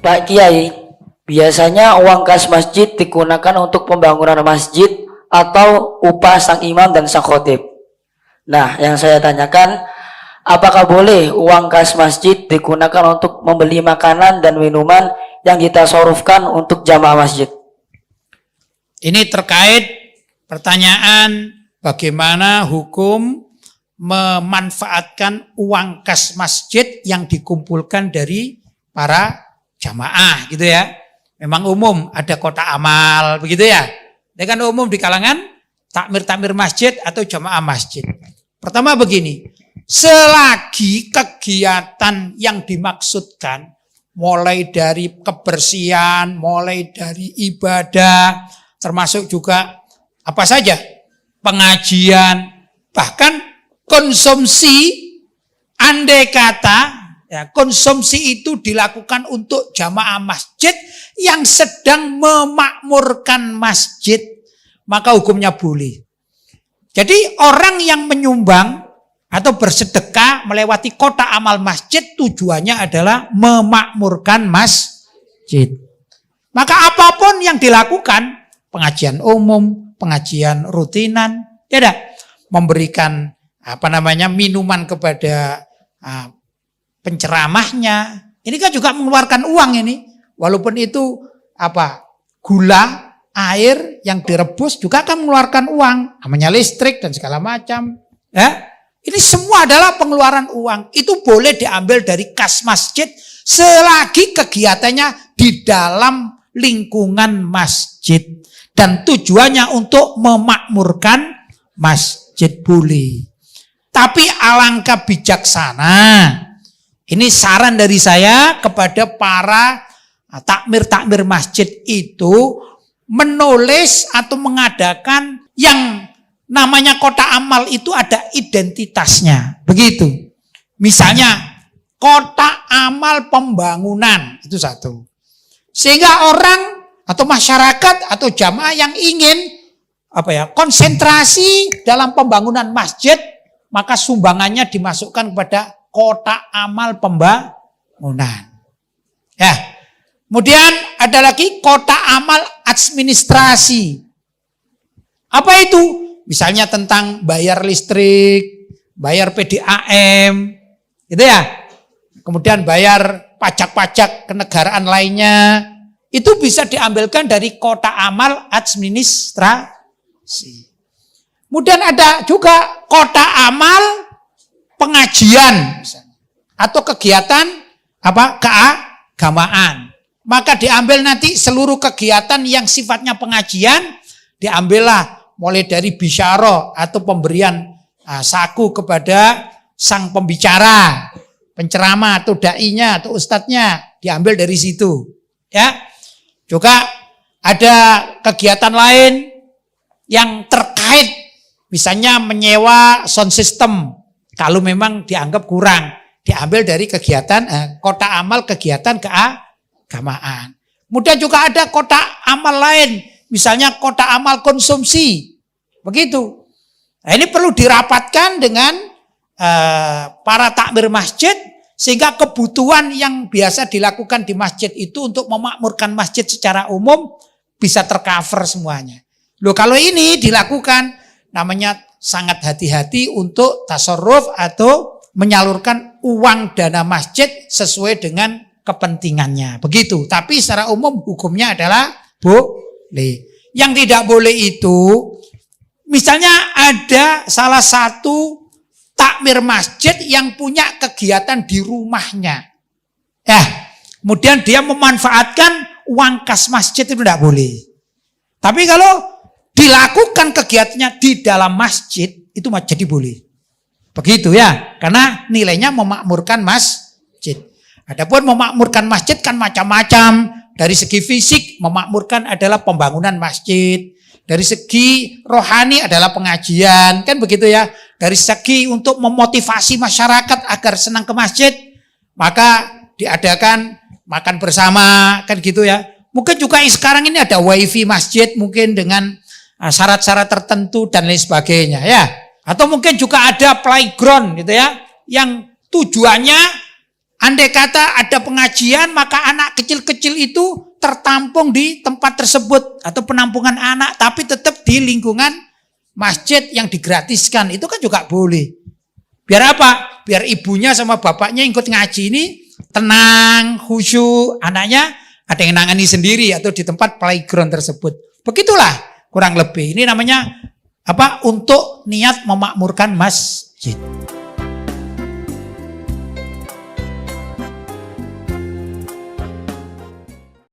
Pak Kiai, biasanya uang kas masjid digunakan untuk pembangunan masjid atau upah sang imam dan sang khotib. Nah, yang saya tanyakan, apakah boleh uang kas masjid digunakan untuk membeli makanan dan minuman yang ditasarufkan untuk jamaah masjid? Ini terkait pertanyaan bagaimana hukum memanfaatkan uang kas masjid yang dikumpulkan dari para jamaah gitu ya. Memang umum ada kotak amal begitu ya. Ini kan umum di kalangan takmir-takmir masjid atau jamaah masjid. Pertama begini, selagi kegiatan yang dimaksudkan mulai dari kebersihan, mulai dari ibadah, termasuk juga apa saja, pengajian, bahkan konsumsi, andai kata ya, konsumsi itu dilakukan untuk jamaah masjid yang sedang memakmurkan masjid, maka hukumnya boleh. Jadi orang yang menyumbang atau bersedekah melewati kotak amal masjid tujuannya adalah memakmurkan masjid. Maka apapun yang dilakukan, pengajian umum, pengajian rutinan, tidak memberikan minuman kepada penceramahnya. Ini kan juga mengeluarkan uang ini. Walaupun itu gula, air yang direbus juga akan mengeluarkan uang. Namanya listrik dan segala macam. Ya. Ini semua adalah pengeluaran uang. Itu boleh diambil dari kas masjid selagi kegiatannya di dalam lingkungan masjid. Dan tujuannya untuk memakmurkan masjid boleh. Tapi alangkah bijaksana. Ini saran dari saya kepada para takmir-takmir masjid itu menulis atau mengadakan yang namanya kotak amal itu ada identitasnya. Begitu. Misalnya kotak amal pembangunan itu satu. Sehingga orang atau masyarakat atau jamaah yang ingin konsentrasi dalam pembangunan masjid, maka sumbangannya dimasukkan kepada kotak amal pembangunan. Ya. Kemudian ada lagi kotak amal administrasi. Apa itu? Misalnya tentang bayar listrik, bayar PDAM, gitu ya. Kemudian bayar pajak-pajak kenegaraan lainnya. Itu bisa diambilkan dari kotak amal administrasi. Kemudian ada juga kotak amal pengajian misalnya, atau kegiatan keagamaan. Maka diambil nanti seluruh kegiatan yang sifatnya pengajian, diambillah mulai dari bisyarah atau pemberian saku kepada sang pembicara, penceramah atau dai-nya atau ustadznya, diambil dari situ. Ya. Juga ada kegiatan lain yang terkait misalnya menyewa sound system. Kalau memang dianggap kurang, diambil dari kegiatan kotak amal kegiatan keagamaan. Kemudian juga ada kotak amal lain, misalnya kotak amal konsumsi. Begitu. Nah, ini perlu dirapatkan dengan para takmir masjid sehingga kebutuhan yang biasa dilakukan di masjid itu untuk memakmurkan masjid secara umum bisa tercover semuanya. Loh, kalau ini dilakukan namanya sangat hati-hati untuk tasarruf atau menyalurkan uang dana masjid sesuai dengan kepentingannya. Begitu. Tapi secara umum hukumnya adalah boleh. Yang tidak boleh itu, misalnya ada salah satu takmir masjid yang punya kegiatan di rumahnya. Kemudian dia memanfaatkan uang kas masjid itu tidak boleh. Tapi kalau dilakukan kegiatannya di dalam masjid, itu jadi boleh. Begitu ya, karena nilainya memakmurkan masjid. Adapun memakmurkan masjid kan macam-macam. Dari segi fisik, memakmurkan adalah pembangunan masjid. Dari segi rohani adalah pengajian, kan begitu ya. Dari segi untuk memotivasi masyarakat agar senang ke masjid, maka diadakan makan bersama, kan gitu ya. Mungkin juga sekarang ini ada wifi masjid, mungkin dengan syarat-syarat tertentu dan lain sebagainya ya. Atau mungkin juga ada playground gitu ya, yang tujuannya Andai kata ada pengajian, maka anak kecil-kecil itu tertampung di tempat tersebut atau penampungan anak, tapi tetap di lingkungan masjid yang digratiskan. Itu kan juga boleh. Biar apa? Biar ibunya sama bapaknya ikut ngaji ini tenang, khusyuk, anaknya ada yang nangani sendiri atau di tempat playground tersebut. Begitulah kurang lebih. Ini namanya apa? Untuk niat memakmurkan masjid.